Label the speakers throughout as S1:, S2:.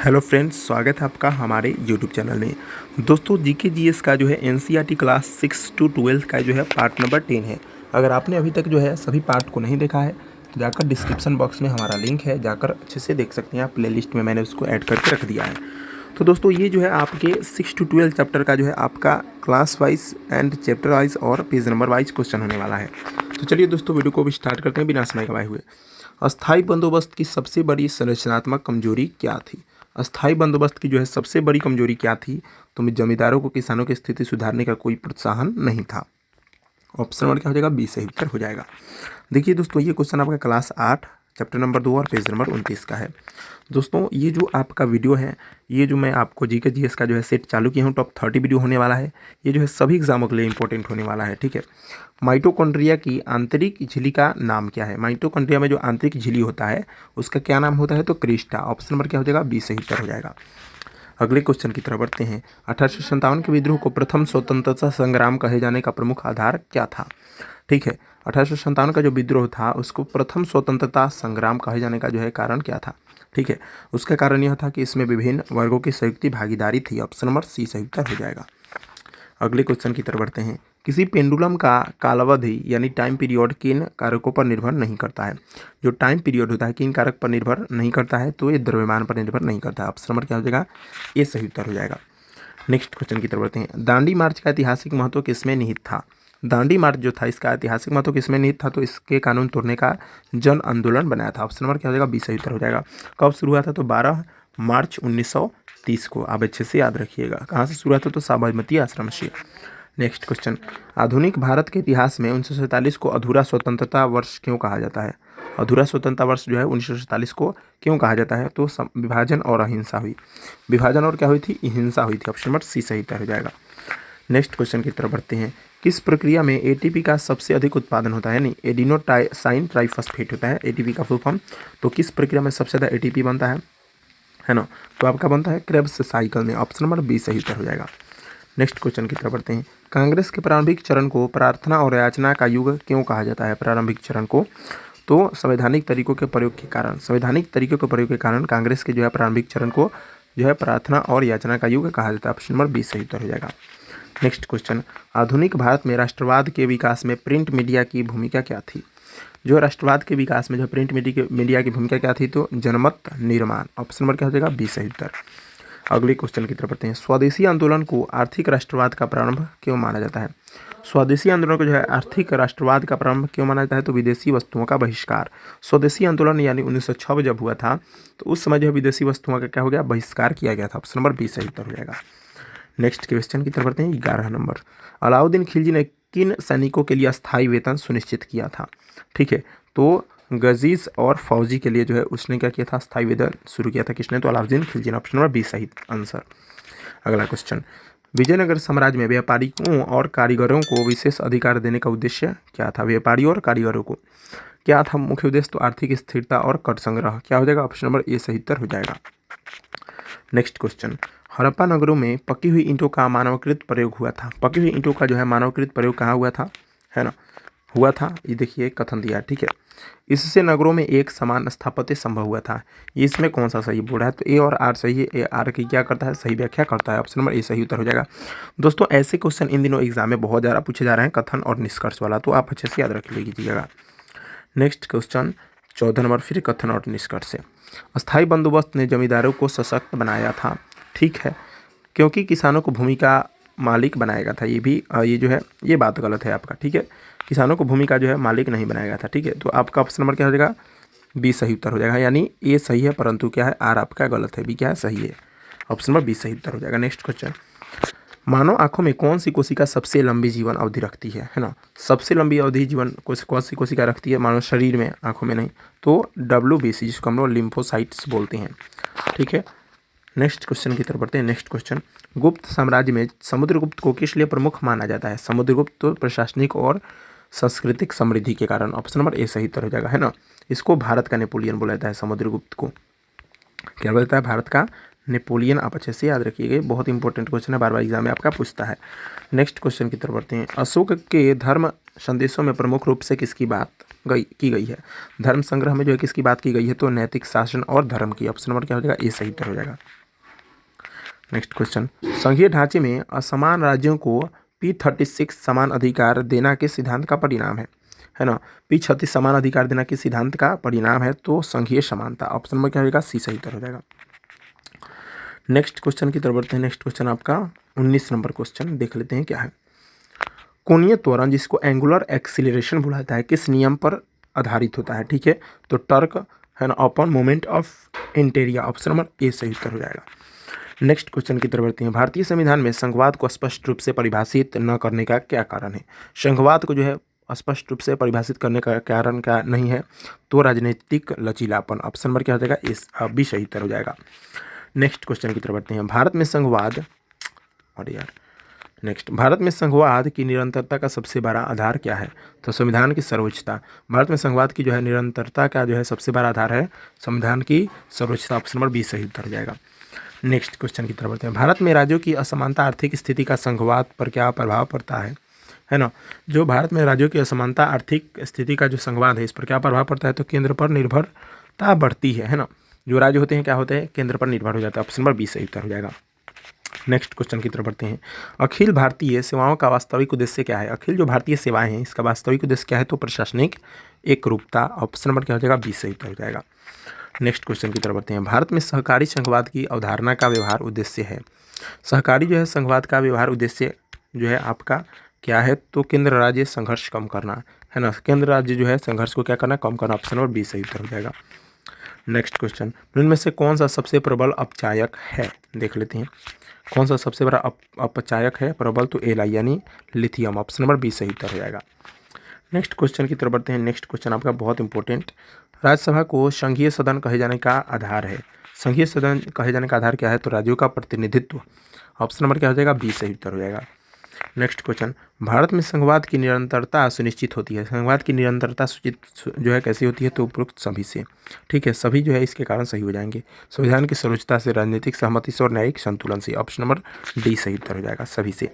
S1: Hello friends, स्वागत है आपका हमारे यूट्यूब चैनल में। दोस्तों, जीके जीएस का जो है एनसीईआरटी क्लास 6 to 12 का जो है पार्ट नंबर 10 है। अगर आपने अभी तक जो है सभी पार्ट को नहीं देखा है तो जाकर डिस्क्रिप्शन बॉक्स में हमारा लिंक है, जाकर अच्छे से देख सकते हैं आप। प्लेलिस्ट में मैंने उसको ऐड करके रख दिया है। तो दोस्तों, ये जो है आपके 6 to 12 चैप्टर का जो है आपका class wise and chapter wise और पेज नंबर वाइज क्वेश्चन होने वाला है। तो चलिए दोस्तों, वीडियो को भी स्टार्ट करते हैं बिना समय गवाए हुए। अस्थाई बंदोबस्त की सबसे बड़ी संरचनात्मक कमजोरी क्या थी? अस्थाई बंदोबस्त की जो है सबसे बड़ी कमजोरी क्या थी? तो जमींदारों को किसानों की स्थिति सुधारने का कोई प्रोत्साहन नहीं था। ऑप्शन नंबर क्या हो जाएगा? बी सही उत्तर हो जाएगा। देखिए दोस्तों, ये क्वेश्चन आपका क्लास 8 चैप्टर नंबर 2 और पेज नंबर 29 का है। दोस्तों, ये जो आपका वीडियो है, ये जो मैं आपको जीके जीएस का जो है सेट चालू किया हूँ, टॉप 30 वीडियो होने वाला है। ये जो है सभी एग्जामों के लिए इंपॉर्टेंट होने वाला है, ठीक है। माइटोकॉन्ड्रिया की आंतरिक झिल्ली का नाम क्या है? माइटोकॉन्ड्रिया में जो आंतरिक झिल्ली होता है उसका क्या नाम होता है? तो क्रिस्टा। ऑप्शन नंबर क्या हो जाएगा? बी सही उत्तर हो जाएगा। अगले क्वेश्चन की तरफ बढ़ते हैं। 1857 के विद्रोह को प्रथम स्वतंत्रता संग्राम कहे जाने का प्रमुख आधार क्या था? ठीक है, 1857 का जो विद्रोह था उसको प्रथम स्वतंत्रता संग्राम कहे जाने का जो है कारण क्या था? ठीक है, उसका कारण यह था कि इसमें विभिन्न वर्गों की संयुक्त भागीदारी थी। ऑप्शन नंबर सी सही उत्तर हो जाएगा। अगले क्वेश्चन की तरफ बढ़ते हैं। किसी पेंडुलम का कालावधि यानी टाइम पीरियड किन कारकों पर निर्भर नहीं करता है? जो टाइम पीरियड होता है किन कारक पर निर्भर नहीं करता है? तो ये द्रव्यमान पर निर्भर नहीं करता है। ऑप्शन नंबर क्या हो जाएगा? ये सही उत्तर हो जाएगा। नेक्स्ट क्वेश्चन की तरफ बढ़ते हैं। दांडी मार्च का ऐतिहासिक महत्व किसमें निहित था? दांडी मार्च जो था इसका ऐतिहासिक महत्व किसमें निहित था? तो इसके कानून तोड़ने का जन आंदोलन बनाया था। ऑप्शन नंबर क्या हो जाएगा? बी सही उत्तर हो जाएगा। कब शुरू हुआ था? तो 12 मार्च 1930 को। आप अच्छे से याद रखिएगा। कहाँ से शुरू हुआ था? तो साबरमती आश्रम से। Next question. आधुनिक भारत के इतिहास में 1947 को अधूरा स्वतंत्रता वर्ष क्यों कहा जाता है? अधूरा स्वतंत्रता वर्ष जो है 1947 को क्यों कहा जाता है? तो विभाजन और अहिंसा हुई। विभाजन और क्या हुई थी? हिंसा हुई थी। ऑप्शन नंबर सी सही उत्तर हो जाएगा। नेक्स्ट क्वेश्चन की तरफ बढ़ते हैं। किस प्रक्रिया में एटीपी का सबसे अधिक उत्पादन होता है? नहीं, एडिनोसाइन ट्राइफॉस्फेट होता है एटीपी का फुल फॉर्म। तो किस प्रक्रिया में सबसे ज़्यादा एटीपी बनता है ना? तो आपका बनता है क्रेब्स साइकिल में। ऑप्शन नंबर बी सही उत्तर हो जाएगा। नेक्स्ट क्वेश्चन की तरफ बढ़ते हैं। कांग्रेस के प्रारंभिक चरण को प्रार्थना और याचना का युग क्यों कहा जाता है? प्रारंभिक चरण को तो संवैधानिक तरीकों के प्रयोग के कारण, संवैधानिक तरीकों के प्रयोग के कारण कांग्रेस के जो है प्रारंभिक चरण को जो है प्रार्थना और याचना का युग कहा जाता है। ऑप्शन नंबर बी सही उत्तर हो जाएगा। Next question. आधुनिक भारत में राष्ट्रवाद के विकास में प्रिंट मीडिया की भूमिका क्या थी? जो राष्ट्रवाद के विकास में जो प्रिंट मीडिया की भूमिका क्या थी? तो जनमत निर्माण। ऑप्शन नंबर क्या हो जाएगा? बी सही उत्तर। अगले क्वेश्चन की तरफ बढ़ते हैं। स्वदेशी आंदोलन को आर्थिक राष्ट्रवाद का प्रारंभ क्यों माना जाता है? स्वदेशी आंदोलन को जो है आर्थिक राष्ट्रवाद का प्रारंभ क्यों माना जाता है? तो विदेशी वस्तुओं का बहिष्कार। स्वदेशी आंदोलन यानी 1906 में जब हुआ था तो उस समय जो है विदेशी वस्तुओं का क्या हो गया? बहिष्कार किया गया था। ऑप्शन नंबर बी सही उत्तर हो जाएगा। नेक्स्ट क्वेश्चन की तरफ बढ़ते हैं। 11 नंबर। अलाउद्दीन खिलजी ने किन सैनिकों के लिए अस्थायी वेतन सुनिश्चित किया था? ठीक है, तो गजीज और फौजी के लिए जो है उसने क्या किया था? अस्थायी वेतन शुरू किया था। किसने? तो अलाउद्दीन खिलजी ने। ऑप्शन नंबर बी सही आंसर। अगला क्वेश्चन। विजयनगर साम्राज्य में व्यापारियों और कारीगरों को विशेष अधिकार देने का उद्देश्य क्या था? व्यापारियों और कारीगरों को क्या था मुख्य उद्देश्य? तो आर्थिक स्थिरता और कर संग्रह। क्या हो जाएगा? ऑप्शन नंबर ए सही उत्तर हो जाएगा। Next question. हड़प्पा नगरों में पकी हुई ईंटों का मानवकृत प्रयोग हुआ था। पकी हुई ईंटों का जो है मानवकृत प्रयोग कहाँ हुआ था? है ना, हुआ था। ये देखिए कथन दिया है, ठीक है। इससे नगरों में एक समान स्थापत्य संभव हुआ था। ये इसमें कौन सा सही बोल रहा है? तो ए और आर सही है। ए आर की क्या करता है? सही व्याख्या करता है। ऑप्शन नंबर ए सही उत्तर हो जाएगा। दोस्तों, ऐसे क्वेश्चन इन दिनों एग्जाम में बहुत ज़्यादा पूछे जा रहे हैं, कथन और निष्कर्ष वाला, तो आप अच्छे से याद रख लीजिएगा। नेक्स्ट क्वेश्चन 14 नंबर, फिर कथन और निष्कर्ष से। अस्थायी बंदोबस्त ने जमींदारों को सशक्त बनाया था। ठीक है, क्योंकि किसानों को भूमि का मालिक बनाया गया था। ये भी ये जो है ये बात गलत है आपका, ठीक है। किसानों को भूमि का जो है मालिक नहीं बनाया गया था, ठीक है। तो आपका ऑप्शन नंबर क्या हो जाएगा? बी सही उत्तर हो जाएगा। यानी ए सही है परंतु क्या है? आर आपका गलत है। बी क्या है? सही है। ऑप्शन नंबर बी सही उत्तर हो जाएगा। Next question. मानव आंखों में कौन सी कोशिका सबसे लंबी जीवन अवधि रखती है ना? सबसे लंबी अवधि जीवन कौन सी कोशिका रखती है मानव शरीर में, आंखों में नहीं? तो WBC, जिसको हम लोग लिम्फोसाइट्स बोलते हैं, ठीक है। नेक्स्ट क्वेश्चन की तरफ बढ़ते हैं। Next question. गुप्त साम्राज्य में समुद्रगुप्त को किस लिए प्रमुख माना जाता है? समुद्रगुप्त तो प्रशासनिक और सांस्कृतिक समृद्धि के कारण। ऑप्शन नंबर ए सही उत्तर हो जाएगा, है ना। इसको भारत का नेपोलियन बोला जाता है। समुद्रगुप्त को क्या बोलता है? भारत का नेपोलियन। आप अच्छे से याद रखिएगा, बहुत इंपॉर्टेंट क्वेश्चन है, बार बार एग्जाम में आपका पूछता है। नेक्स्ट क्वेश्चन की तरफ बढ़ते हैं। अशोक के धर्म संदेशों में प्रमुख रूप से किसकी बात की गई है? धर्म संग्रह में जो है किसकी बात की गई है? तो नैतिक शासन और धर्म की। ऑप्शन नंबर क्या हो जाएगा? ए सही उत्तर हो जाएगा। नेक्स्ट क्वेश्चन, संघीय ढांचे में असमान राज्यों को P36 समान अधिकार देना किस सिद्धांत का परिणाम है ना? P36 समान अधिकार देना किस सिद्धांत का परिणाम है? तो संघीय समानता। ऑप्शन नंबर क्या होगा? सी सही उत्तर हो जाएगा। नेक्स्ट क्वेश्चन की तरफ बढ़ते हैं। नेक्स्ट क्वेश्चन आपका 19 नंबर क्वेश्चन देख लेते हैं क्या है। कोणीय त्वरण जिसको एंगुलर एक्सीलरेशन बोला जाता है किस नियम पर आधारित होता है? ठीक है, तो टर्क है ना अपॉन मोमेंट ऑफ इंटेरिया। ऑप्शन नंबर ए सही उत्तर हो जाएगा। नेक्स्ट क्वेश्चन की तरफ बढ़ते हैं। भारतीय संविधान में संघवाद को स्पष्ट रूप से परिभाषित न करने का क्या कारण है? संघवाद को जो है स्पष्ट रूप से परिभाषित करने का कारण क्या नहीं है? तो राजनीतिक लचीलापन। ऑप्शन नंबर क्या हो जाएगा? इस भी सही उत्तर हो जाएगा। नेक्स्ट क्वेश्चन की तरफ बढ़ते हैं। भारत में संघवाद भारत में संघवाद की निरंतरता का सबसे बड़ा आधार क्या है? तो संविधान की सर्वोच्चता। भारत में संघवाद की जो है निरंतरता का जो है सबसे बड़ा आधार है संविधान की सर्वोच्चता। ऑप्शन नंबर बी सही उत्तर हो जाएगा। नेक्स्ट क्वेश्चन की तरफ बढ़ते हैं। भारत में राज्यों की असमानता आर्थिक स्थिति का संघवाद पर क्या प्रभाव पड़ता है ना? जो भारत में राज्यों की असमानता आर्थिक स्थिति का जो संघवाद है इस पर क्या प्रभाव पड़ता है? तो केंद्र पर निर्भरता बढ़ती है ना? जो राज्य होते हैं क्या होते हैं? केंद्र पर निर्भर हो जाता है। ऑप्शन नंबर बी सही उत्तर हो जाएगा। नेक्स्ट क्वेश्चन की तरफ बढ़ते हैं। अखिल भारतीय सेवाओं का वास्तविक उद्देश्य क्या है? अखिल जो भारतीय सेवाएं हैं इसका वास्तविक उद्देश्य क्या है? तो प्रशासनिक एकरूपता। ऑप्शन नंबर क्या हो जाएगा? बी सही उत्तर हो जाएगा। नेक्स्ट क्वेश्चन की तरफ बढ़ते हैं। भारत में सहकारी संघवाद की अवधारणा का व्यवहार उद्देश्य है। सहकारी जो है संघवाद का व्यवहार उद्देश्य जो है आपका क्या है? तो केंद्र राज्य संघर्ष कम करना है ना? केंद्र राज्य जो है संघर्ष को क्या करना? कम करना। ऑप्शन नंबर बी सही उत्तर हो जाएगा। नेक्स्ट क्वेश्चन, इनमें से कौन सा सबसे प्रबल अपचायक है? देख लेते हैं कौन सा सबसे बड़ा अपचायक है प्रबल? तो एलाई यानी लिथियम। ऑप्शन नंबर बी सही उत्तर हो जाएगा। नेक्स्ट क्वेश्चन की तरफ बढ़ते हैं। नेक्स्ट क्वेश्चन आपका बहुत इंपॉर्टेंट। राज्यसभा को संघीय सदन कहे जाने का आधार है। संघीय सदन कहे जाने का आधार क्या है? तो राज्यों का प्रतिनिधित्व। ऑप्शन नंबर क्या हो जाएगा? बी सही उत्तर हो जाएगा। नेक्स्ट क्वेश्चन, भारत में संघवाद की निरंतरता सुनिश्चित होती है। संघवाद की निरंतरता जो है कैसी होती है? तो उपरोक्त सभी से। ठीक है, सभी जो है इसके कारण सही हो जाएंगे। संविधान की सर्वोच्चता से, राजनीतिक सहमति से और न्यायिक संतुलन से। ऑप्शन नंबर डी सही उत्तर हो जाएगा सभी से।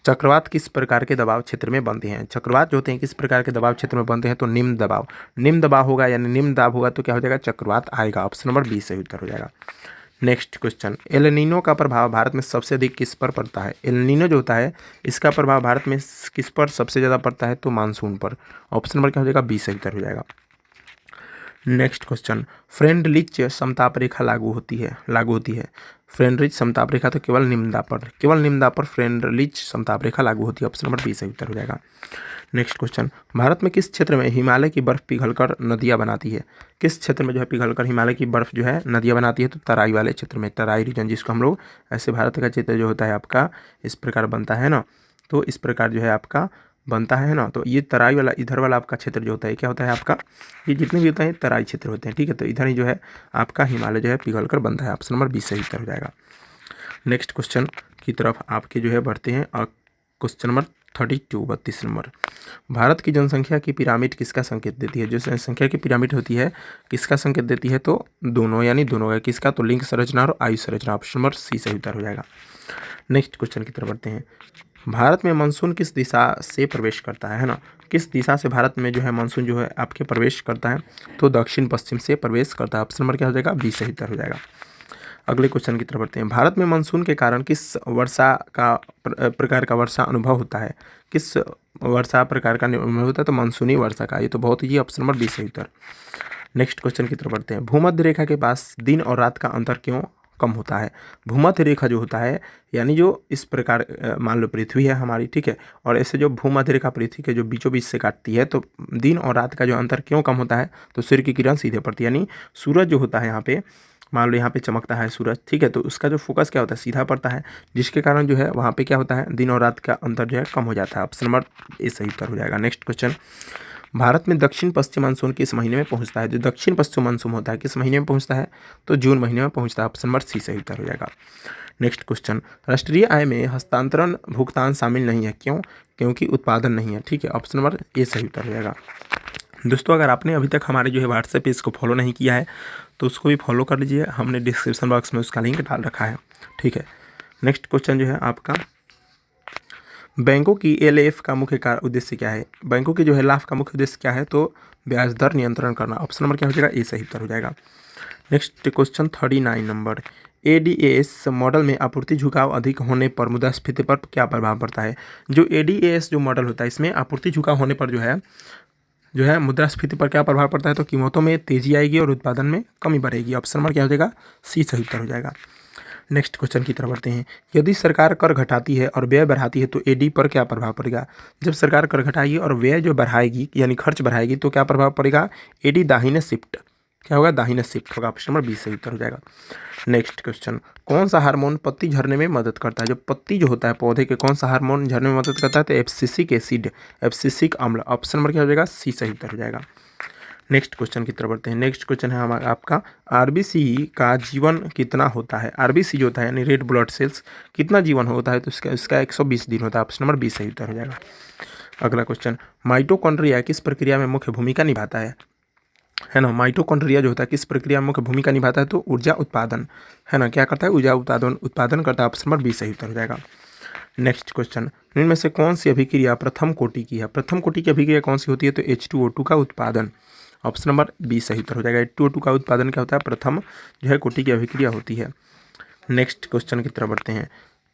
S1: चक्रवात किस प्रकार के दबाव क्षेत्र में बनते हैं? चक्रवात जो होते हैं किस प्रकार के दबाव क्षेत्र में बनते हैं? तो निम्न दबाव। निम्न दबाव होगा यानी निम्न दाब होगा तो क्या हो जाएगा? चक्रवात आएगा। ऑप्शन नंबर बी सही उत्तर हो जाएगा। नेक्स्ट क्वेश्चन, एल नीनो का प्रभाव भारत में सबसे अधिक किस पर पड़ता है? एल नीनो जो होता है इसका प्रभाव भारत में किस पर सबसे ज़्यादा पड़ता है? तो मानसून पर। ऑप्शन नंबर क्या हो जाएगा? बी सही उत्तर हो जाएगा। नेक्स्ट क्वेश्चन, फ्रेंडलिच समताप रेखा लागू होती है। फ्रेंडलिच समताप रेखा तो केवल निम्न दाब पर फ्रेंडलिच समताप रेखा लागू होती है। ऑप्शन नंबर बी सही उत्तर हो जाएगा। नेक्स्ट क्वेश्चन, भारत में किस क्षेत्र में हिमालय की बर्फ पिघलकर नदियाँ बनाती है? किस क्षेत्र में जो है पिघलकर हिमालय की बर्फ जो है नदियाँ बनाती है? तो तराई वाले क्षेत्र में, तराई रीजन जिसको हम लोग ऐसे भारत का चित्र जो होता है आपका इस प्रकार बनता है ना, तो इस प्रकार जो है आपका बनता है ना। तो ये तराई वाला इधर वाला आपका क्षेत्र जो होता है क्या होता है आपका? ये जितने भी होते हैं तराई क्षेत्र होते हैं। ठीक है, तो इधर ही जो है आपका हिमालय जो है पिघलकर बनता है। ऑप्शन नंबर बी सही उत्तर हो जाएगा। नेक्स्ट क्वेश्चन की तरफ आपके जो है बढ़ते हैं और क्वेश्चन नंबर 32 नंबर, भारत की जनसंख्या की पिरामिड किसका संकेत देती है? जो जनसंख्या की पिरामिड होती है किसका संकेत देती है? तो दोनों यानी दोनों का। किसका? तो लिंग संरचना और आयु संरचना। ऑप्शन नंबर सी सही उत्तर हो जाएगा। नेक्स्ट क्वेश्चन की तरफ बढ़ते हैं। भारत में मानसून किस दिशा से प्रवेश करता है ना? किस दिशा से भारत में जो है मानसून जो है आपके प्रवेश करता है? तो दक्षिण पश्चिम से प्रवेश करता है। ऑप्शन नंबर क्या हो जाएगा? बी सही उत्तर हो जाएगा। अगले क्वेश्चन की तरफ बढ़ते हैं। भारत में मानसून के कारण किस वर्षा का प्रकार का वर्षा अनुभव होता है? किस वर्षा प्रकार का अनुभव होता है? तो मानसूनी वर्षा का। ये तो बहुत ही ऑप्शन नंबर बी सही उत्तर। नेक्स्ट क्वेश्चन की तरफ बढ़ते हैं। भूमध्य रेखा के पास दिन और रात का अंतर क्यों कम होता है? भूमध्य रेखा जो होता है यानी जो इस प्रकार मान लो पृथ्वी है हमारी, ठीक है, और ऐसे जो भूमध्य रेखा पृथ्वी के जो बीचों बीच से काटती है तो दिन और रात का जो अंतर क्यों कम होता है? तो सूर्य की किरण सीधे पड़ती है, यानी सूरज जो होता है यहाँ पे मान लो यहाँ पे चमकता है सूरज, ठीक है, तो उसका जो फोकस क्या होता है? सीधा पड़ता है, जिसके कारण जो है वहाँ पे क्या होता है? दिन और रात का अंतर जो है कम हो जाता है। ऑप्शन नंबर ए सही उत्तर हो जाएगा। नेक्स्ट क्वेश्चन, भारत में दक्षिण पश्चिम मानसून किस महीने में पहुंचता है? जो दक्षिण पश्चिम मानसून होता है किस महीने में पहुंचता है? तो जून महीने में पहुंचता है। ऑप्शन नंबर सी सही उत्तर हो जाएगा। नेक्स्ट क्वेश्चन, राष्ट्रीय आय में हस्तांतरण भुगतान शामिल नहीं है, क्यों? क्योंकि उत्पादन नहीं है। ठीक है, ऑप्शन नंबर ए सही उत्तर हो जाएगा। दोस्तों, अगर आपने अभी तक हमारे जो है व्हाट्सएप पेज को फॉलो नहीं किया है तो उसको भी फॉलो कर लीजिए, हमने डिस्क्रिप्शन बॉक्स में उसका लिंक डाल रखा है। ठीक है, नेक्स्ट क्वेश्चन जो है आपका, बैंकों की एलएफ का मुख्य कार्य उद्देश्य क्या है? बैंकों की जो है लाभ का मुख्य उद्देश्य क्या है? तो ब्याज दर नियंत्रण करना। ऑप्शन नंबर क्या हो जाएगा? ए सही उत्तर हो जाएगा। Next question 39 number, ADS model में आपूर्ति झुकाव अधिक होने पर मुद्रास्फीति पर क्या प्रभाव पड़ता है? जो एडीएस जो मॉडल होता है इसमें आपूर्ति झुकाव होने पर जो है मुद्रास्फीति पर क्या प्रभाव पड़ता है? तो कीमतों में तेजी आएगी और उत्पादन में कमी बढ़ेगी। ऑप्शन नंबर क्या हो जाएगा? सी सही उत्तर हो जाएगा। नेक्स्ट क्वेश्चन की तरफ बढ़ते हैं। यदि सरकार कर घटाती है और व्यय बढ़ाती है तो एडी पर क्या प्रभाव पड़ेगा? जब सरकार कर घटाएगी और व्यय जो बढ़ाएगी यानी खर्च बढ़ाएगी तो क्या प्रभाव पड़ेगा? एडी दाहिने शिफ्ट क्या होगा? दाहिने शिफ्ट होगा। ऑप्शन नंबर 20 सही उत्तर हो जाएगा। नेक्स्ट क्वेश्चन, कौन सा हार्मोन पत्ती झरने में मदद करता है? जो पत्ती जो होता है पौधे के, कौन सा हार्मोन झरने में मदद करता है? तो एब्सिसिक एसिड, एब्सिसिक अम्ल। ऑप्शन नंबर क्या हो जाएगा? सी सही उत्तर हो जाएगा। नेक्स्ट क्वेश्चन की तरफ बढ़ते हैं। नेक्स्ट क्वेश्चन है हमारा आपका, आरबीसी का जीवन कितना होता है? आरबीसी जो होता है यानी रेड ब्लड सेल्स कितना जीवन होता है? तो इसका 120 दिन होता है। ऑप्शन नंबर 20 सही उत्तर हो जाएगा। अगला क्वेश्चन, माइटोकॉन्ड्रिया किस प्रक्रिया में मुख्य भूमिका निभाता है ना? माइटोकॉन्ड्रिया जो होता है किस प्रक्रिया में मुख्य भूमिका निभाता है? तो ऊर्जा उत्पादन, है ना? क्या करता है? ऊर्जा उत्पादन करता है। ऑप्शन नंबर 20 सही उत्तर हो जाएगा। नेक्स्ट क्वेश्चन, इनमें से कौन सी अभिक्रिया प्रथम कोटि की है? प्रथम कोटि की अभिक्रिया कौन सी होती है? तो H2O2 का उत्पादन। ऑप्शन नंबर 20 सही उत्तर हो जाएगा। H2O2 का उत्पादन क्या होता है? प्रथम जो है कोटि की अभिक्रिया होती है। नेक्स्ट क्वेश्चन की तरफ बढ़ते हैं।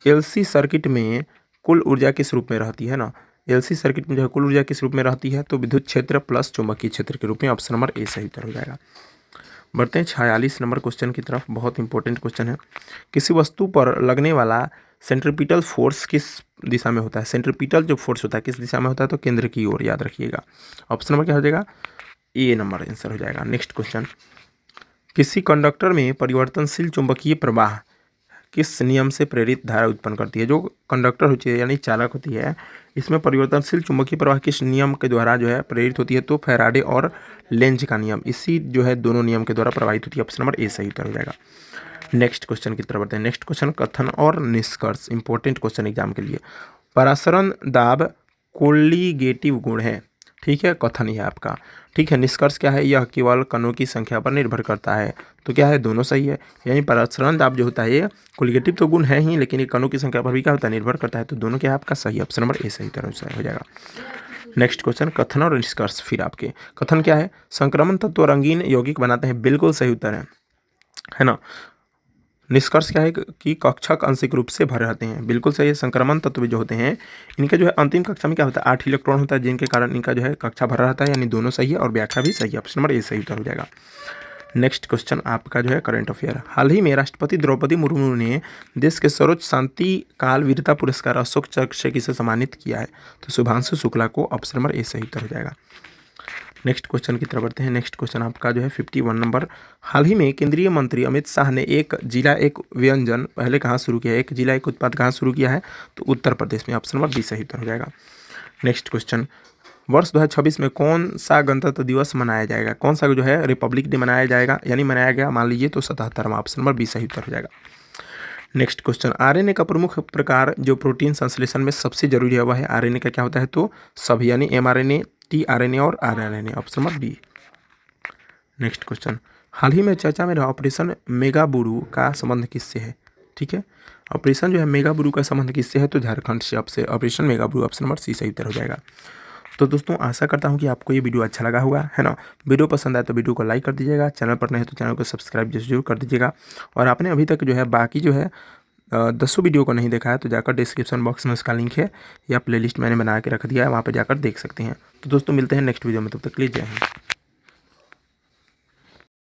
S1: एलसी सर्किट में कुल ऊर्जा किस रूप में रहती है ना? एलसी सर्किट में जो है कुल ऊर्जा किस रूप में रहती है? तो विद्युत क्षेत्र प्लस चुंबकीय क्षेत्र के रूप में। ऑप्शन नंबर ए सही उत्तर हो जाएगा। बढ़ते हैं 46 नंबर क्वेश्चन की तरफ। बहुत इंपॉर्टेंट क्वेश्चन है। किसी वस्तु पर लगने वाला सेंट्रीपिटल फोर्स किस दिशा में होता है? सेंट्रीपिटल जो फोर्स होता है किस दिशा में होता है? तो केंद्र की ओर, याद रखिएगा। ऑप्शन नंबर क्या हो जाएगा? ए नंबर आंसर हो जाएगा। नेक्स्ट क्वेश्चन, किसी कंडक्टर में परिवर्तनशील चुंबकीय प्रवाह किस नियम से प्रेरित धारा उत्पन्न करती है? जो कंडक्टर होती है यानी चालक होती है, इसमें परिवर्तनशील चुंबकीय प्रवाह किस नियम के द्वारा जो है प्रेरित होती है? तो फैराडे और लेंज का नियम, इसी जो है दोनों नियम के द्वारा प्रभावित होती है। ऑप्शन नंबर ए सही उत्तर हो जाएगा। नेक्स्ट क्वेश्चन की तरफ बढ़ते हैं। नेक्स्ट क्वेश्चन, कथन और निष्कर्ष, इंपॉर्टेंट क्वेश्चन एग्जाम के लिए। परासरण दाब कोलिगेटिव गुण है, ठीक है, कथन ही है आपका। ठीक है, निष्कर्ष क्या है? यह केवल कणों की संख्या पर निर्भर करता है। तो क्या है? दोनों सही है। यानी परासरण दाब जो होता है ये कोलिगेटिव तो गुण है ही, लेकिन ये कणों की संख्या पर भी क्या होता है? निर्भर करता है। तो दोनों क्या है आपका? सही। ऑप्शन नंबर ए सही तरह से हो जाएगा। नेक्स्ट क्वेश्चन, कथन और निष्कर्ष। फिर आपके कथन क्या है? संक्रमण तत्व रंगीन यौगिक बनाते हैं, बिल्कुल सही उत्तर है ना? निष्कर्ष क्या है कि कक्षक आंशिक रूप से भरे रहते हैं, बिल्कुल सही है। संक्रमण तत्व जो होते हैं इनका जो है अंतिम कक्षा में क्या होता है? 8 इलेक्ट्रॉन होता है, जिनके कारण इनका जो है कक्षा भरा रहता है, यानी दोनों सही है और व्याख्या भी सही है। ऑप्शन नंबर ए सही उत्तर हो जाएगा। नेक्स्ट क्वेश्चन आपका जो है करंट अफेयर। हाल ही में राष्ट्रपति द्रौपदी मुर्मू ने देश के सर्वोच्च शांति काल वीरता पुरस्कार अशोक चक्र से किसे सम्मानित किया है? तो शुभांशु शुक्ला को। ऑप्शन नंबर ए सही उत्तर हो जाएगा। नेक्स्ट क्वेश्चन की तरफ बढ़ते हैं। नेक्स्ट क्वेश्चन आपका जो है 51 नंबर, हाल ही में केंद्रीय मंत्री अमित शाह ने एक जिला एक व्यंजन पहले कहाँ शुरू किया है? एक जिला एक उत्पाद कहाँ शुरू किया है? तो उत्तर प्रदेश में। ऑप्शन नंबर 20 सही उत्तर हो जाएगा। नेक्स्ट क्वेश्चन, वर्ष 2026 में कौन सा गणतंत्र दिवस मनाया जाएगा? कौन सा जो है रिपब्लिक डे मनाया जाएगा यानी मनाया गया मान लीजिए तो 77वां। ऑप्शन नंबर 20 सही उत्तर हो जाएगा। नेक्स्ट क्वेश्चन, आरएनए का प्रमुख प्रकार जो प्रोटीन संश्लेषण में सबसे जरूरी है वह है आरएनए का क्या होता है? तो सभी, यानी एमआरएनए, टीआरएनए और RNA. Option number B. Next question, हाल ही में चर्चा में रहा ऑपरेशन मेगाबुरु का संबंध किससे है? ठीक है, ऑपरेशन जो है मेगाबुरु का संबंध किससे है? तो झारखंड से। आपसे ऑपरेशन मेगाबुरु। ऑप्शन नंबर सी सही उत्तर हो जाएगा। तो दोस्तों आशा करता हूं कि आपको ये वीडियो अच्छा लगा होगा, है ना? वीडियो पसंद आए तो वीडियो को लाइक कर दीजिएगा, चैनल पर नए हैं तो चैनल को सब्सक्राइब जरूर कर दीजिएगा। और आपने अभी तक जो है बाकी जो है 10 वीडियो को नहीं देखा है तो जाकर डिस्क्रिप्शन बॉक्स में उसका लिंक है या प्लेलिस्ट मैंने बना के रख दिया है, वहाँ पर जाकर देख सकते हैं। तो दोस्तों मिलते हैं नेक्स्ट वीडियो में, तब तक के लिए जय हिंद।